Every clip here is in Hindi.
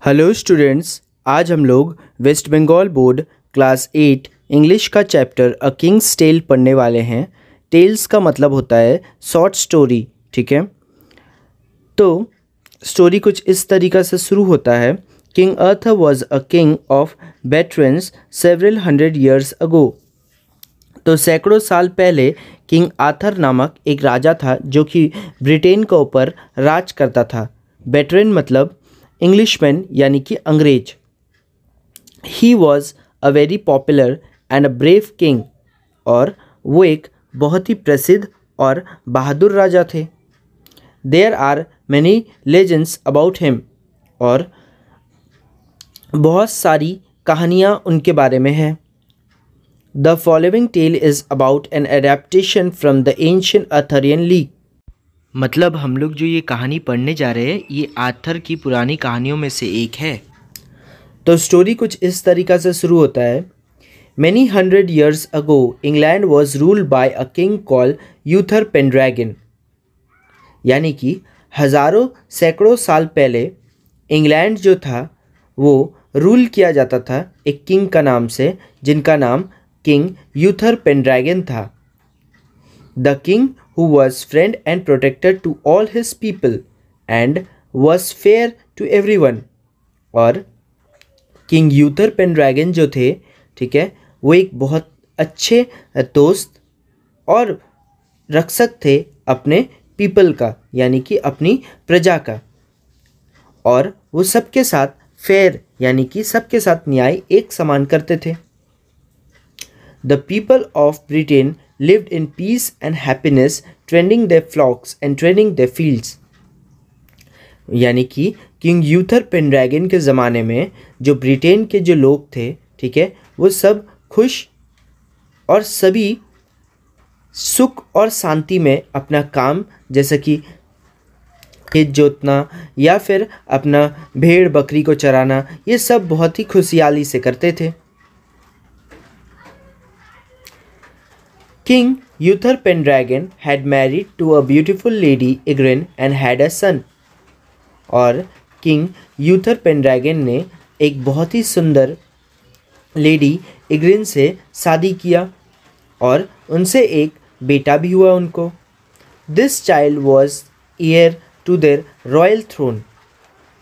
हेलो स्टूडेंट्स, आज हम लोग West Bengal board class 8 English का चैप्टर अ किंग्स टेल पढ़ने वाले हैं। टेल्स का मतलब होता है शॉर्ट स्टोरी, ठीक है। तो स्टोरी कुछ इस तरीक़ा से शुरू होता है। King Arthur was a king of veterans several 100 years अगो। तो सैकड़ों साल पहले किंग आर्थर नामक एक राजा था जो कि ब्रिटेन के ऊपर राज करता था। वेटरन मतलब इंग्लिशमैन यानी कि अंग्रेज। He was a very popular and a brave king, और वो एक बहुत ही प्रसिद्ध और बहादुर राजा थे। There are many legends about him, और बहुत सारी कहानियाँ उनके बारे में हैं। The following tale is about an adaptation from the ancient Arthurian league. मतलब हम लोग जो ये कहानी पढ़ने जा रहे हैं ये आर्थर की पुरानी कहानियों में से एक है। तो स्टोरी कुछ इस तरीक़ा से शुरू होता है। Many 100 years ago England was ruled by a king call Uther Pendragon. यानी कि हज़ारों सैकड़ों साल पहले इंग्लैंड जो था वो रूल किया जाता था एक किंग का नाम से, जिनका नाम किंग यूथर पेंड्रैगन था। The king who was friend and protector to all his people and was fair to everyone। और किंग यूथर पेंड्रैगन जो थे, ठीक है, वो एक बहुत अच्छे दोस्त और रक्षक थे अपने पीपल का, यानी कि अपनी प्रजा का, और वो सबके साथ फेयर यानी कि सबके साथ न्याय एक समान करते थे। The people of Britain lived in peace and happiness, tending their flocks and tending their fields। यानी कि किंग यूथर पेंड्रैगन के ज़माने में जो ब्रिटेन के जो लोग थे, ठीक है, वो सब खुश और सभी सुख और शांति में अपना काम, जैसे कि खेत जोतना या फिर अपना भेड़ बकरी को चराना, ये सब बहुत ही खुशहाली से करते थे। King Uther Pendragon had married to a beautiful lady Igraine and had a son। और किंग यूथर पेंड्रैगन ने एक बहुत ही सुंदर लेडी इग्रिन से शादी किया और उनसे एक बेटा भी हुआ उनको। This child was heir to their royal throne.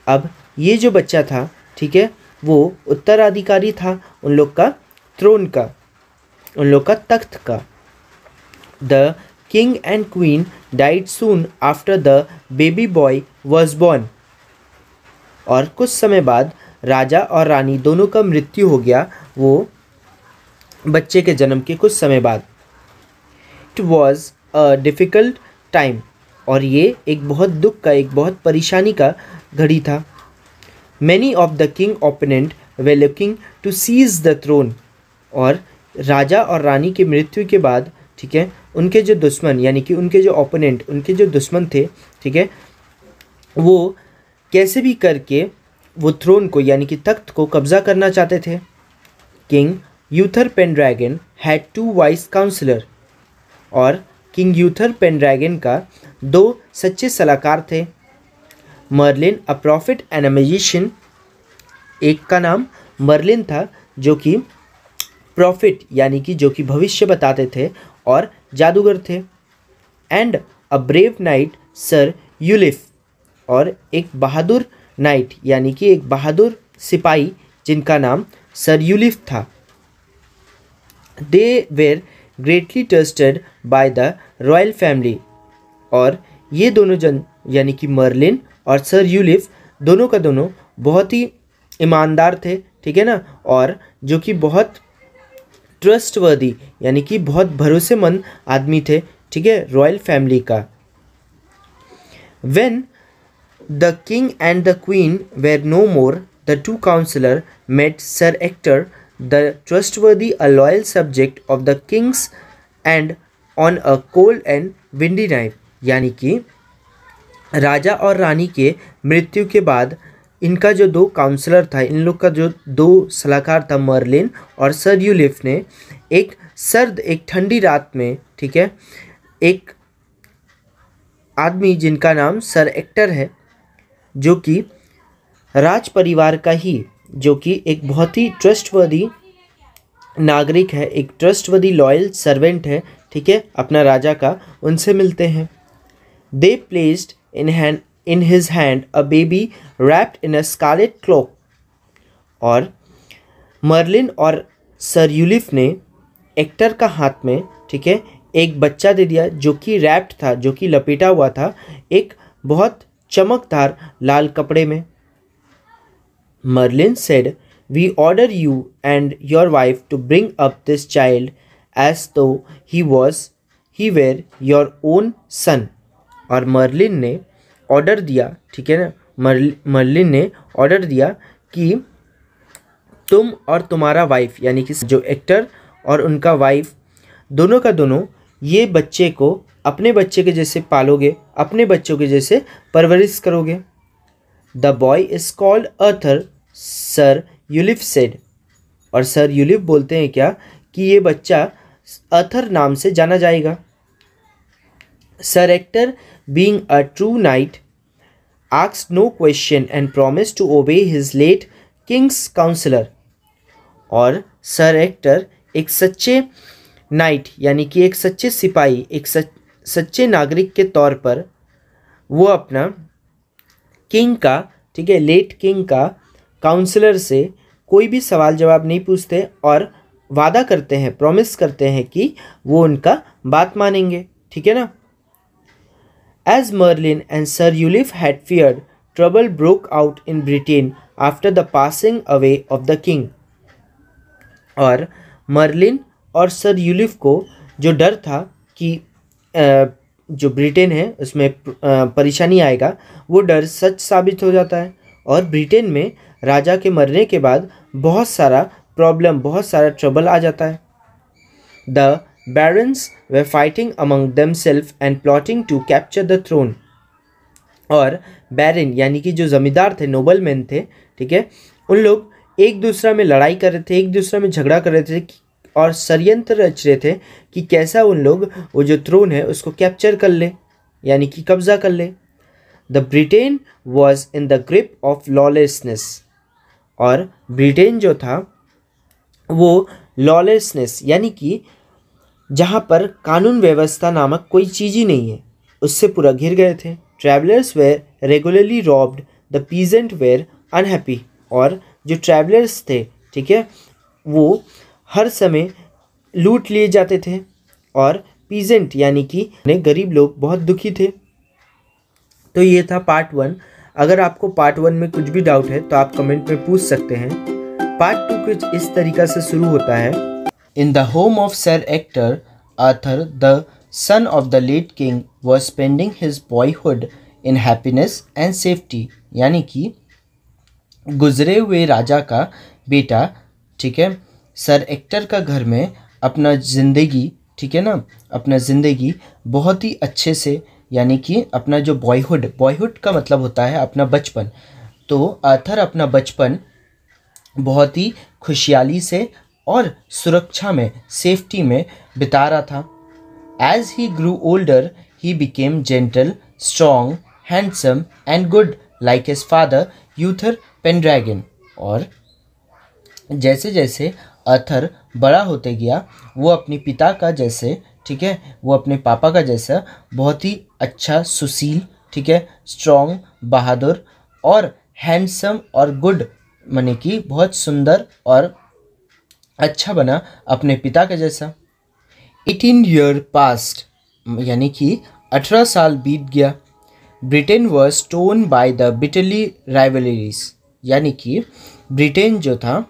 अब ये जो बच्चा था, ठीक है, वो उत्तराधिकारी था उन लोग का थ्रोन का, उन लोग का तख्त का। The king and queen died soon after the baby boy was born। और कुछ समय बाद राजा और रानी दोनों का मृत्यु हो गया, वो बच्चे के जन्म के कुछ समय बाद। It was a difficult time। और ये एक बहुत दुख का, एक बहुत परेशानी का घड़ी था। Many of the king opponent were looking to seize the throne। और राजा और रानी की मृत्यु के बाद, ठीक है, उनके जो दुश्मन यानी कि उनके जो ओपोनेंट, उनके जो दुश्मन थे, ठीक है, वो कैसे भी करके वो थ्रोन को यानी कि तख्त को कब्जा करना चाहते थे। King Uther Pendragon had 2 vice counsellor. और किंग यूथर पेंड्रैगन का 2 सच्चे सलाहकार थे। Merlin a prophet and a magician. एक का नाम मर्लिन था जो कि प्रॉफिट यानी कि जो कि भविष्य बताते थे और जादूगर थे। And a brave knight sir Ulfius. और एक बहादुर नाइट यानी कि एक बहादुर सिपाही जिनका नाम सर यूलिफ था। They were greatly trusted by the royal family. और ये दोनों जन यानी कि मर्लिन और सर यूलिफ दोनों का दोनों बहुत ही ईमानदार थे, ठीक है ना, और जो कि बहुत ट्रस्टवर्दी यानी कि बहुत भरोसेमंद आदमी थे, ठीक है, रॉयल फैमिली का। When the king and the queen were no more, the 2 counsellor met Sir Ector the trustworthy a loyal subject of the kings and on a cold and windy night. यानी कि राजा और रानी के मृत्यु के बाद इनका जो 2 काउंसलर था, इन लोग का जो 2 सलाहकार था मर्लिन और सर यूलिफ ने एक सर्द, एक ठंडी रात में, ठीक है, एक आदमी जिनका नाम सर एक्टर है, जो कि राज परिवार का ही, जो कि एक बहुत ही ट्रस्टवर्दी नागरिक है, एक ट्रस्टवर्दी लॉयल सर्वेंट है, ठीक है, अपना राजा का, उनसे मिलते हैं। They placed in his hand a baby wrapped in a scarlet cloak. और मर्लिन और सर यूलिफ ने एक्टर का हाथ में, ठीक है, एक बच्चा दे दिया जो कि रैप्ड था, जो कि लपेटा हुआ था एक बहुत चमकदार लाल कपड़े में। Merlin said, we order you and your wife to bring up this child as though he were your own son. और मर्लिन ने ऑर्डर दिया, ठीक है ना, मर्लिन ने ऑर्डर दिया कि तुम और तुम्हारा वाइफ, यानी कि जो एक्टर और उनका वाइफ, दोनों का दोनों ये बच्चे को अपने बच्चे के जैसे पालोगे, अपने बच्चों के जैसे परवरिश करोगे। The boy is called Arthur, sir Ulfius said. और सर यूलिफ बोलते हैं क्या कि ये बच्चा अर्थर नाम से जाना जाएगा। Sir Ector being a true knight asked no question and promised to obey his late king's counsellor. और सर एक्टर एक सच्चे नाइट, यानी कि एक सच्चे सिपाही, एक सच्चे नागरिक के तौर पर वो अपना किंग का, ठीक है, लेट किंग का काउंसलर से कोई भी सवाल जवाब नहीं पूछते और वादा करते हैं, प्रॉमिस करते हैं कि वो उनका बात मानेंगे, ठीक है ना। As Merlin and sir Ulfius had feared, trouble broke out in Britain after the passing away of the king. और मर्लिन और सर यूलिफ को जो डर था कि जो ब्रिटेन है उसमें परेशानी आएगा, वो डर सच साबित हो जाता है। और ब्रिटेन में राजा के मरने के बाद बहुत सारा प्रॉब्लम, बहुत सारा ट्रबल आ जाता है। The barons were fighting among themselves and plotting to capture the throne. और बैरन यानी कि जो जमींदार थे, नोबलमैन थे, ठीक है, उन लोग एक दूसरा में लड़ाई कर रहे थे, एक दूसरे में झगड़ा कर रहे थे और षड्यंत्र रच रहे थे कि कैसा उन लोग वो जो थ्रोन है उसको कैप्चर कर ले, यानी कि कब्जा कर ले। The Britain was in the grip of lawlessness. और ब्रिटेन जो था वो लॉलेसनेस, यानी कि जहाँ पर कानून व्यवस्था नामक कोई चीज़ ही नहीं है, उससे पूरा घिर गए थे। Travellers were regularly robbed, the peasant were unhappy. और जो ट्रैवलर्स थे, ठीक है, वो हर समय लूट लिए जाते थे और पीजेंट यानी कि गरीब लोग बहुत दुखी थे। तो ये था पार्ट 1। अगर आपको पार्ट 1 में कुछ भी डाउट है तो आप कमेंट में पूछ सकते हैं। पार्ट 2 कुछ इस तरीक़ा से शुरू होता है। In the home of Sir Ector Arthur, the son of the late king was spending his boyhood in happiness and safety. यानी कि गुजरे हुए राजा का बेटा, ठीक है, सर एक्टर का घर में अपना ज़िंदगी, ठीक है ना, अपना ज़िंदगी बहुत ही अच्छे से, यानी कि अपना जो बॉयहुड का मतलब होता है अपना बचपन। तो आर्थर अपना बचपन बहुत ही खुशहाली से और सुरक्षा में, सेफ्टी में बिता रहा था। As he grew older he became gentle, strong, handsome and good like his father Uther Pendragon. और जैसे जैसे आर्थर बड़ा होते गया वो अपने पिता का जैसे, ठीक है, वो अपने पापा का जैसा बहुत ही अच्छा, सुशील, ठीक है, स्ट्रॉन्ग, बहादुर और हैंडसम और गुड, माने कि बहुत सुंदर और अच्छा बना अपने पिता का जैसा। 18 ईयर पास्ट, यानी कि 18 साल बीत गया। Britain was torn by the bitterly rivalries. यानी कि ब्रिटेन जो था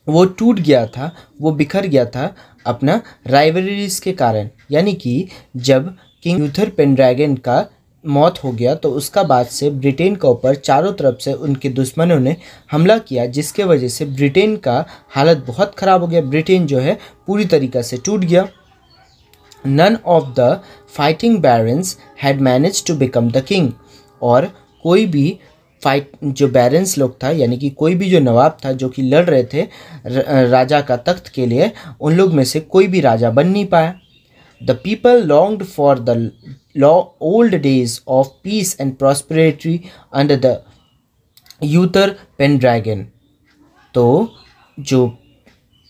वो टूट गया था, वो बिखर गया था अपना राइवलरीज के कारण। यानी कि जब किंग यूथर पेनड्रैगन का मौत हो गया तो उसका बाद से ब्रिटेन के ऊपर चारों तरफ से उनके दुश्मनों ने हमला किया, जिसके वजह से ब्रिटेन का हालत बहुत ख़राब हो गया। ब्रिटेन जो है पूरी तरीक़ा से टूट गया। None of the fighting barons had manage to become the king. और कोई भी जो बैरन्स लोग था, यानी कि कोई भी जो नवाब था जो कि लड़ रहे थे राजा का तख्त के लिए, उन लोग में से कोई भी राजा बन नहीं पाया। The people longed for the old days of peace and prosperity under the Uther Pendragon. तो जो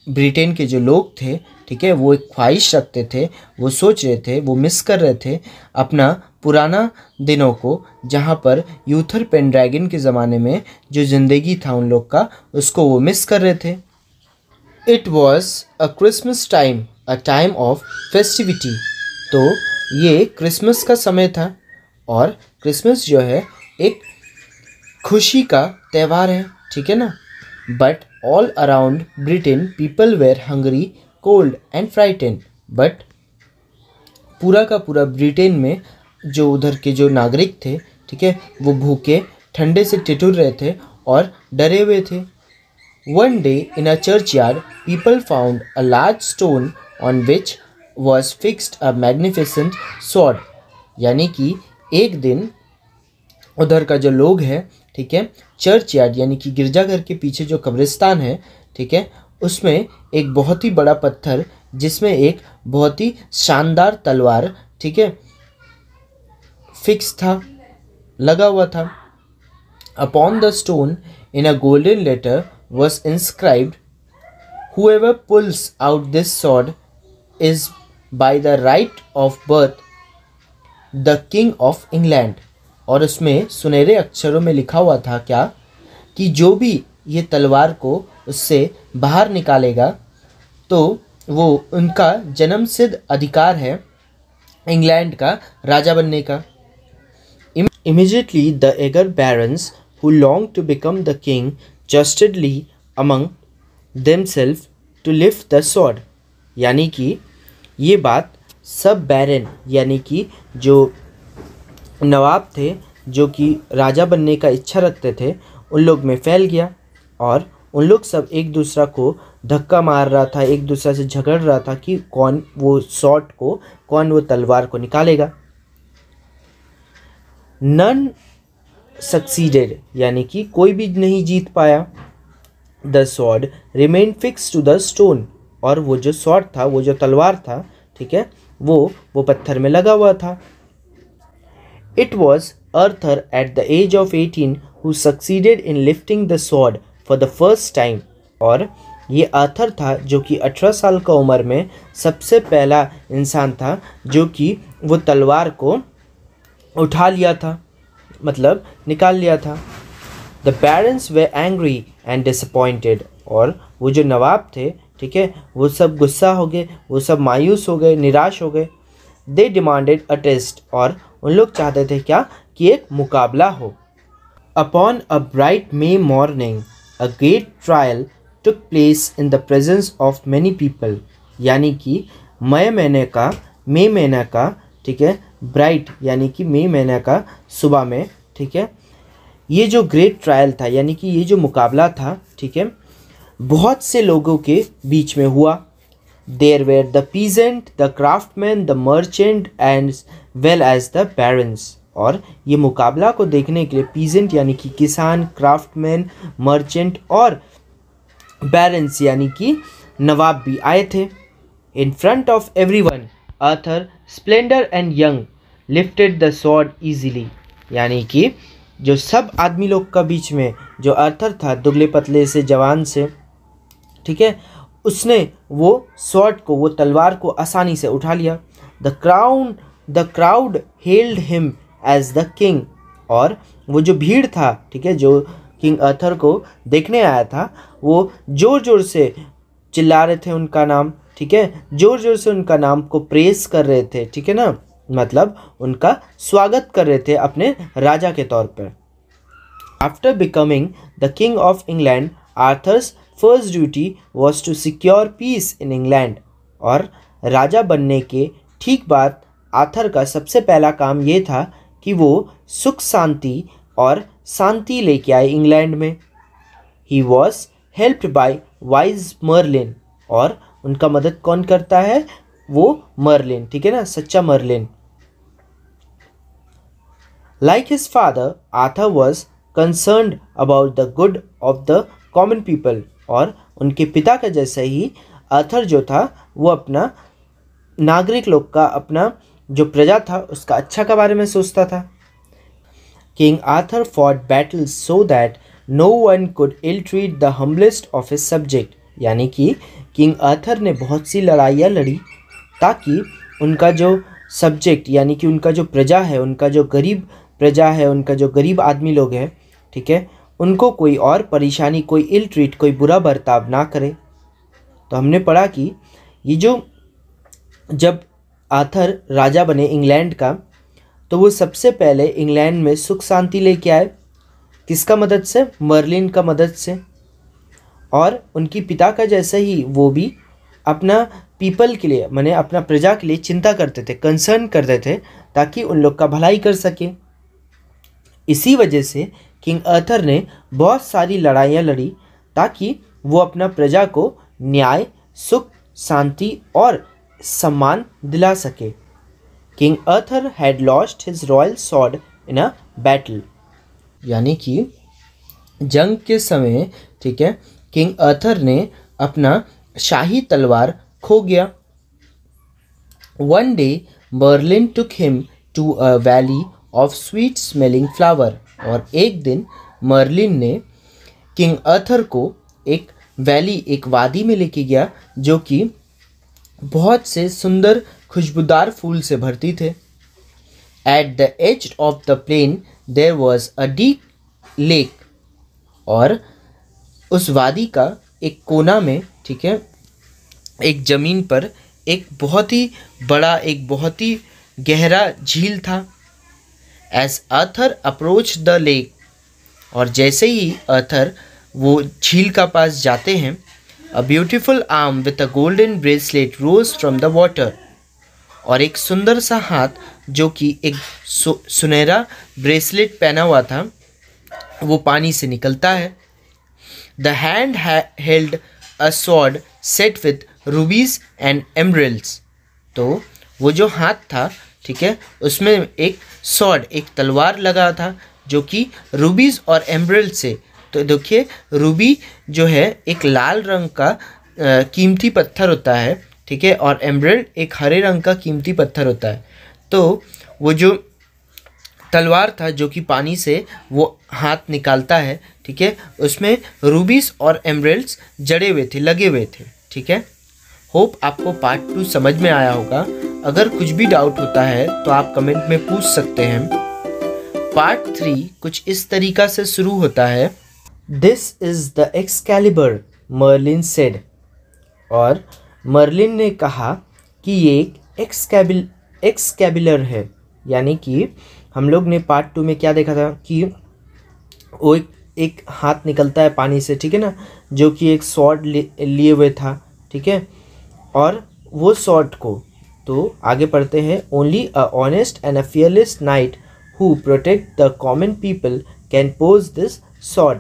ब्रिटेन के जो लोग थे, ठीक है, वो एक ख्वाहिश रखते थे, वो सोच रहे थे, वो मिस कर रहे थे अपना पुराना दिनों को, जहाँ पर यूथर पेनड्रैगन के ज़माने में जो ज़िंदगी था उन लोग का, उसको वो मिस कर रहे थे। It was a Christmas time, a time of festivity. तो ये क्रिसमस का समय था, और क्रिसमस जो है एक खुशी का त्यौहार है, ठीक है ना। But all around Britain people were hungry, cold and frighten. But पूरा का पूरा ब्रिटेन में जो उधर के जो नागरिक थे, ठीक है, वो भूखे ठंडे से ठिठुर रहे थे और डरे हुए थे। One day in a churchyard, people found a large stone on which was fixed a magnificent sword। यानी कि एक दिन उधर का जो लोग है, ठीक है, चर्च यार्ड यानी कि गिरजाघर के पीछे जो कब्रिस्तान है, ठीक है, उसमें एक बहुत ही बड़ा पत्थर जिसमें एक बहुत ही शानदार तलवार, ठीक है, फिक्स था, लगा हुआ था। Upon the stone in a golden letter was inscribed, whoever pulls out this sword is by the right of birth the king of England। और उसमें सुनहरे अक्षरों में लिखा हुआ था क्या, कि जो भी ये तलवार को उससे बाहर निकालेगा तो वो उनका जन्मसिद्ध अधिकार है इंग्लैंड का राजा बनने का। Immediately the eager barons who longed to become the king justly among themselves to lift the sword। यानी कि ये बात सब बैरन यानी कि जो नवाब थे, जो कि राजा बनने का इच्छा रखते थे, उन लोग में फैल गया, और उन लोग सब एक दूसरा को धक्का मार रहा था, एक दूसरे से झगड़ रहा था कि कौन वो स्वॉर्ड को, कौन वो तलवार को निकालेगा। नन सक्सीडेड यानी कि कोई भी नहीं जीत पाया। The sword remain fix to the stone. और वो जो स्वॉर्ड था, वो जो तलवार था, ठीक है, वो पत्थर में लगा हुआ था। It was Arthur at the as of 18 who succeeded in lifting the sword for the first time. और ये आर्थर था जो कि 18 साल का उम्र में सबसे पहला इंसान था जो कि वो तलवार को उठा लिया था, मतलब निकाल लिया था। The parents way angry and disappointed. और वो जो नवाब थे, ठीक है, वो सब गुस्सा हो गए, वो सब मायूस हो गए, निराश हो गए। They demanded a test. और उन लोग चाहते थे क्या, कि एक मुकाबला हो। Upon a bright may morning a great trial took place in the presence of many people. यानी कि मई महीने का, ठीक है, ब्राइट यानी कि मई महीने का सुबह में, ठीक है, ये जो ग्रेट ट्रायल था यानी कि ये जो मुकाबला था, ठीक है, बहुत से लोगों के बीच में हुआ। There were the peasant, the craftsman, the merchant and well as the barons. और ये मुकाबला को देखने के लिए पीजेंट यानी कि किसान, क्राफ्टमैन, मर्चेंट और बैरन्स यानी कि नवाब भी आए थे। In front of everyone Arthur Splendor and young lifted the sword easily. यानी कि जो सब आदमी लोग का बीच में जो आर्थर था, दुबले पतले से जवान से, ठीक है, उसने वो स्वॉर्ड को, वो तलवार को आसानी से उठा लिया। The crowd held him as the king. और वो जो भीड़ था, ठीक है, जो किंग आर्थर को देखने आया था, वो जोर जोर से चिल्ला रहे थे उनका नाम, ठीक है, जोर जोर से उनका नाम को प्रेस कर रहे थे, ठीक है ना, मतलब उनका स्वागत कर रहे थे अपने राजा के तौर पर। After becoming the king of England Arthur's first duty was to secure peace in England. और राजा बनने के ठीक बाद आर्थर का सबसे पहला काम ये था कि वो सुख शांति और शांति लेके आए इंग्लैंड में। He was helped by wise Merlin. और उनका मदद कौन करता है, वो मर्लिन, ठीक है ना, सच्चा Merlin. Like his father Arthur was concerned about the good of the common people. और उनके पिता का जैसे ही आर्थर जो था, वो अपना नागरिक लोग का, अपना जो प्रजा था उसका अच्छा के बारे में सोचता था। King Arthur fought battles so that no one could ill treat the humblest of his subject, यानी कि किंग आर्थर ने बहुत सी लड़ाइयाँ लड़ी ताकि उनका जो सब्जेक्ट यानी कि उनका जो प्रजा है, उनका जो गरीब प्रजा है, उनका जो गरीब आदमी लोग हैं, ठीक है, उनको कोई और परेशानी, कोई इल ट्रीट, कोई बुरा बर्ताव ना करे। तो हमने पढ़ा कि ये जो जब आर्थर राजा बने इंग्लैंड का, तो वो सबसे पहले इंग्लैंड में सुख शांति लेके आए। किसका मदद से? मर्लिन का मदद से। और उनकी पिता का जैसे ही वो भी अपना पीपल के लिए, माने अपना प्रजा के लिए चिंता करते थे, कंसर्न करते थे ताकि उन लोग का भलाई कर सके। इसी वजह से किंग आर्थर ने बहुत सारी लड़ाइयाँ लड़ी ताकि वो अपना प्रजा को न्याय, सुख, शांति और सम्मान दिला सके। King Arthur had lost his royal sword in a battle, यानी कि जंग के समय, ठीक है, किंग आर्थर ने अपना शाही तलवार खो गया। One day Merlin took him to a valley of sweet smelling flower, और एक दिन मर्लिन ने किंग आर्थर को एक वैली, एक वादी में लेके गया जो कि बहुत से सुंदर खुशबूदार फूल से भरती थे। At the as of the plain there was a deep lake, और उस वादी का एक कोना में, ठीक है, एक ज़मीन पर एक बहुत ही बड़ा, एक बहुत ही गहरा झील था। As Arthur approach the lake, और जैसे ही आर्थर वो झील का पास जाते हैं, a beautiful arm with a golden bracelet rose from the water, और एक सुंदर सा हाथ जो कि एक सुनहरा ब्रेसलेट पहना हुआ था वो पानी से निकलता है। The hand held a sword set with रूबीज and emeralds, तो वो जो हाथ था, ठीक है, उसमें एक स्वॉर्ड, एक तलवार लगा था जो कि रूबीज और एमरल्ड से, तो देखिए रूबी जो है एक लाल रंग का कीमती पत्थर होता है, ठीक है, और एमरल्ड एक हरे रंग का कीमती पत्थर होता है। तो वो जो तलवार था जो कि पानी से वो हाथ निकालता है, ठीक है, उसमें रूबीज और एमरल्ड्स जड़े हुए थे, लगे हुए थे, ठीक है। होप आपको पार्ट 2 समझ में आया होगा। अगर कुछ भी डाउट होता है तो आप कमेंट में पूछ सकते हैं। पार्ट 3 कुछ इस तरीका से शुरू होता है। This is the Excalibur, Merlin said, और मर्लिन ने कहा कि ये एक एक्सकैबिलर है, यानी कि हम लोग ने पार्ट 2 में क्या देखा था कि वो एक हाथ निकलता है पानी से, ठीक है ना, जो कि एक स्वॉर्ड लिए हुए था, ठीक है, और वो स्वॉर्ड को, तो आगे पढ़ते हैं, only a honest and a fearless night who protect the common people can pose this sword.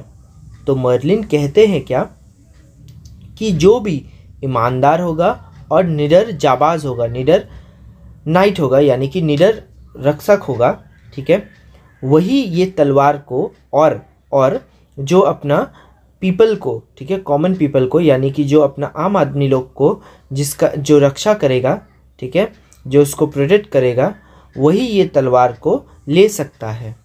तो मर्लिन कहते हैं क्या कि जो भी ईमानदार होगा और निडर जाबाज होगा, निडर नाइट होगा, यानी कि निडर रक्षक होगा, ठीक है, वही ये तलवार को और जो अपना पीपल को, ठीक है, कॉमन पीपल को, यानी कि जो अपना आम आदमी लोग को जिसका जो रक्षा करेगा, ठीक है, जो उसको प्रोटेक्ट करेगा, वही ये तलवार को ले सकता है।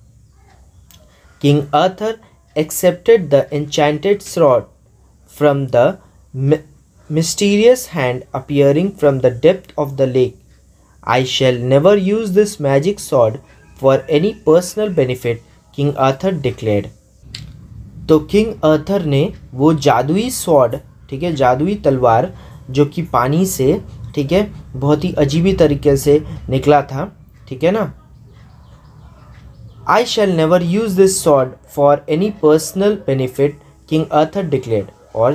King Arthur accepted the enchanted sword from the mysterious hand appearing from the depth of the lake. I shall never use this magic sword for any personal benefit, King Arthur declared. तो किंग आर्थर ने वो जादुई स्वॉर्ड, ठीक है, जादुई तलवार जो कि पानी से, ठीक है, बहुत ही अजीबी तरीके से निकला था, ठीक है ना, I shall never use this sword for any personal benefit, King Arthur declared. और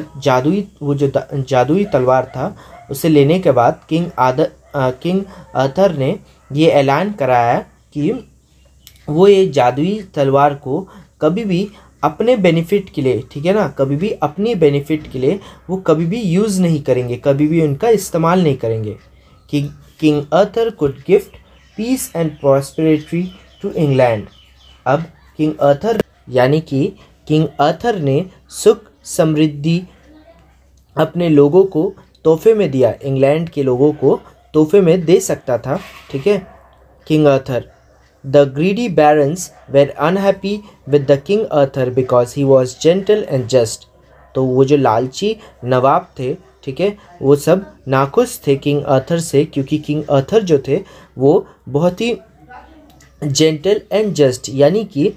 वो जो जादुई तलवार था उसे लेने के बाद किंग आर्थर ने ये ऐलान कराया कि वो ये जादुई तलवार को कभी भी अपने बेनिफिट के लिए, ठीक है ना, कभी भी अपनी बेनिफिट के लिए वो कभी भी यूज़ नहीं करेंगे, कभी भी उनका इस्तेमाल नहीं करेंगे। कि King Arthur could gift peace and prosperity to England. अब किंग आर्थर, यानी कि किंग आर्थर ने सुख समृद्धि अपने लोगों को तोहफे में दिया, इंग्लैंड के लोगों को तोहफे में दे सकता था, ठीक है, king Arthur. The greedy barons were unhappy with the King Arthur because he was gentle and just. तो वो जो लालची नवाब थे, ठीक है, वो सब नाखुश थे किंग आर्थर से, क्योंकि किंग आर्थर जो थे वो बहुत ही जेंटल एंड जस्ट यानी कि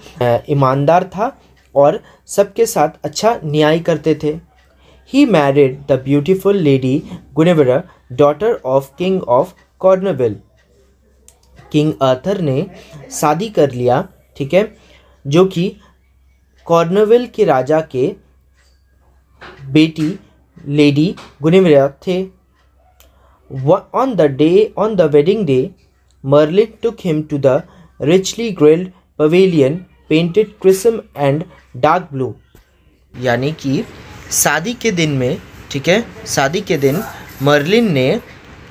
ईमानदार था और सबके साथ अच्छा न्याय करते थे. He married the beautiful lady Guinevere, daughter of King of Cornwall. King Arthur ने शादी कर लिया, ठीक है, जो कि कॉर्नवल के राजा के बेटी लेडी गुइनेवेर थे. On the wedding day, Merlin took him to the richly grilled pavilion painted crimson and dark blue. यानी कि शादी के दिन में, ठीक है, शादी के दिन मर्लिन ने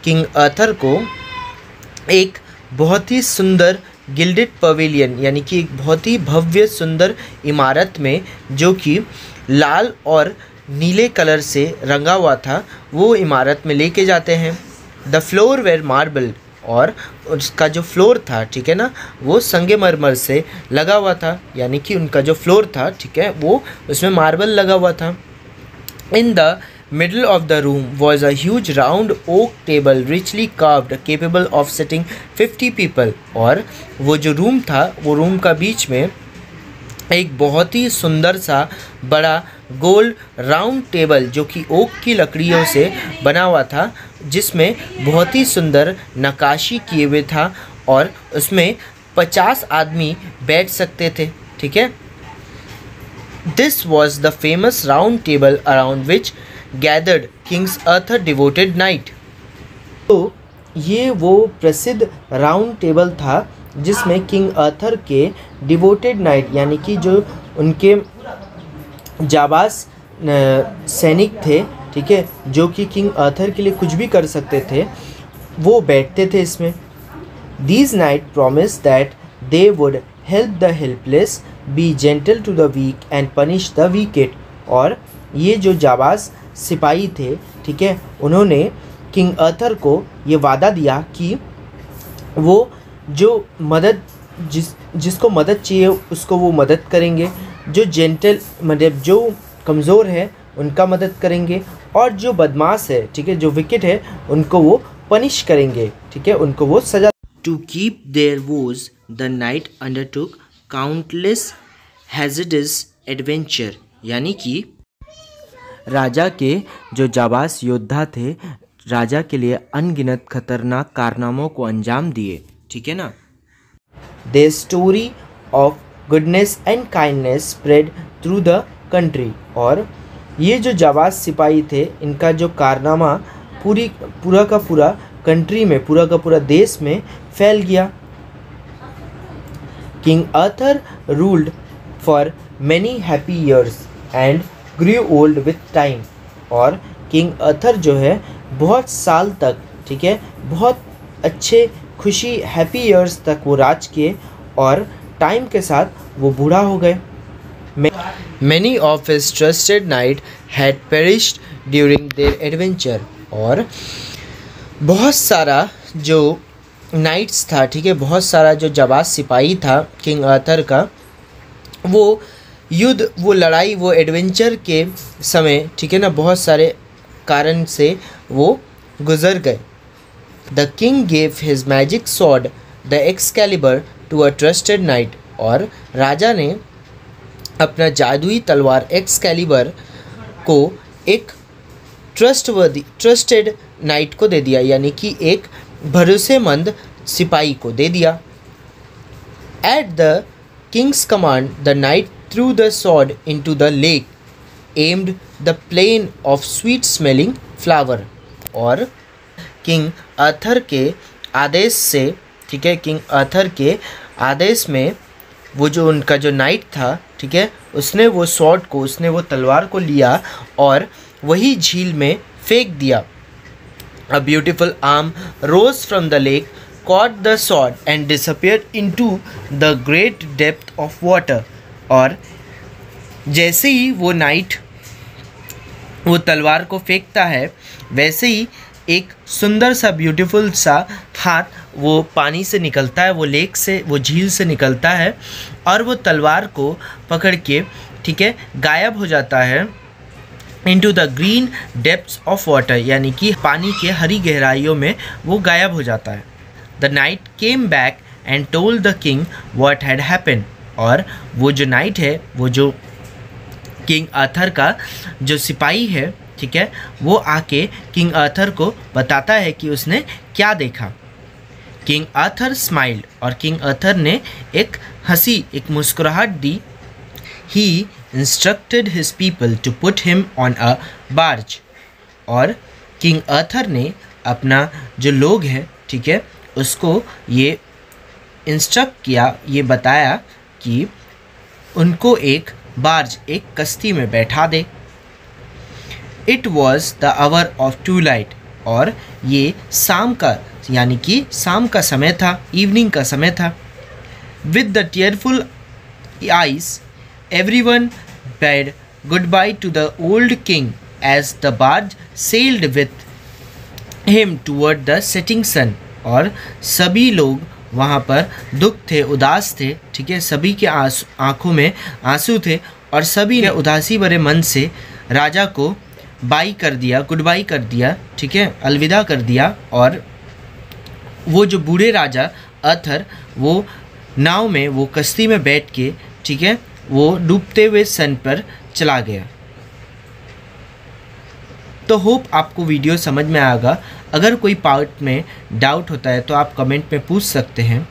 किंग आर्थर को एक बहुत ही सुंदर गिल्डेड पवेलियन यानी कि एक बहुत ही भव्य सुंदर इमारत में, जो कि लाल और नीले कलर से रंगा हुआ था, वो इमारत में लेके जाते हैं. द फ्लोर वेर मार्बल, और उसका जो फ्लोर था, ठीक है ना, वो संगमरमर से लगा हुआ था, यानी कि उनका जो फ्लोर था, ठीक है, वो उसमें मार्बल लगा हुआ था. In the middle of the room was a huge round oak table richly carved capable of sitting 50 people. और वो जो रूम था, वो रूम का बीच में एक बहुत ही सुंदर सा बड़ा गोल राउंड टेबल जो कि ओक की लकड़ियों से बना हुआ था, जिसमें बहुत ही सुंदर नक्काशी किए हुए था और उसमें 50 आदमी बैठ सकते थे, ठीक है. This was the famous round table around which gathered King Arthur devoted knight. तो ये वो प्रसिद्ध राउंड टेबल था जिसमें किंग आर्थर के डिवोटेड नाइट यानी कि जो उनके जाबाज सैनिक थे, ठीक है, जो कि किंग आर्थर के लिए कुछ भी कर सकते थे, वो बैठते थे इसमें. These knights promised that they would help the helpless, be gentle to the weak and punish the wicked. और ये जो जाबाज सिपाही थे, ठीक है, उन्होंने किंग आर्थर को ये वादा दिया कि वो जो मदद जिसको मदद चाहिए उसको वो मदद करेंगे, जो जेंटल मतलब जो कमज़ोर है उनका मदद करेंगे, और जो बदमाश है, ठीक है, जो विकेट है, उनको वो पनिश करेंगे, ठीक है, उनको वो सजा. To keep there was the knight undertook countless hazardous adventure. यानी कि राजा के जो जाबाज योद्धा थे, राजा के लिए अनगिनत खतरनाक कारनामों को अंजाम दिए, ठीक है ना. Their story of goodness and kindness spread through the country. और ये जो जाबाज सिपाही थे, इनका जो कारनामा पूरा का पूरा कंट्री में, पूरा का पूरा देश में फैल गया. King Arthur ruled for many happy years and grew old with time. और किंग आर्थर जो है बहुत साल तक, ठीक है, बहुत अच्छे खुशी हैप्पी ईयर्स तक वो राज किए और टाइम के साथ वो बूढ़ा हो गए. Many of his trusted knights had perished during their adventure. और बहुत सारा जो नाइट्स था, ठीक है, बहुत सारा जो जाबाज सिपाही था किंग आर्थर का, वो युद्ध, वो लड़ाई, वो एडवेंचर के समय, ठीक है ना, बहुत सारे कारण से वो गुज़र गए. The king gave his magic sword the Excalibur to a trusted knight. और राजा ने अपना जादुई तलवार एक्सकैलिबर को एक ट्रस्टेड नाइट को दे दिया, यानी कि एक भरोसेमंद सिपाही को दे दिया. At the king's command the knight threw the sword into the lake aimed the plain of sweet smelling flower. और किंग आर्थर के आदेश से, ठीक है, किंग आर्थर के आदेश में वो जो उनका जो नाइट था, ठीक है, उसने वो स्वॉर्ड को, उसने वो तलवार को लिया और वही झील में फेंक दिया. A beautiful arm rose from the lake, caught the sword and disappeared into the great depth of water. और जैसे ही वो नाइट वो तलवार को फेंकता है, वैसे ही एक सुंदर सा ब्यूटीफुल सा हाथ वो पानी से निकलता है, वो लेक से, वो झील से निकलता है और वो तलवार को पकड़ के, ठीक है, गायब हो जाता है into the green depths of water, यानी कि पानी के हरी गहराइयों में वो गायब हो जाता है। The night came back and told the king what had happened, और वो जो नाइट है, वो जो किंग आर्थर का जो सिपाही है, ठीक है, वो आके किंग आर्थर को बताता है कि उसने क्या देखा। किंग आर्थर स्माइल्ड, और किंग आर्थर ने एक हंसी, एक मुस्कुराहट दी। He instructed his people to put him on a barge, और किंग आर्थर ने अपना जो लोग हैं, ठीक है, उसको ये इंस्ट्रक्ट किया, ये बताया कि उनको एक बार्ज, एक कश्ती में बैठा दे। It was the hour of twilight, और ये शाम का, यानी कि शाम का समय था, इवनिंग का समय था। With the tearful eyes everyone bade goodbye to the old king as the barge sailed with him toward the setting sun, और सभी लोग वहाँ पर दुख थे, उदास थे, ठीक है, सभी के आँखों में आंसू थे और सभी ने उदासी भरे मन से राजा को बाई कर दिया, गुड बाई कर दिया, ठीक है, अलविदा कर दिया। और वो जो बूढ़े राजा आर्थर, वो नाव में, वो कश्ती में बैठ के, ठीक है, वो डूबते हुए सन पर चला गया। तो होप आपको वीडियो समझ में आएगा। अगर कोई पार्ट में डाउट होता है तो आप कमेंट में पूछ सकते हैं।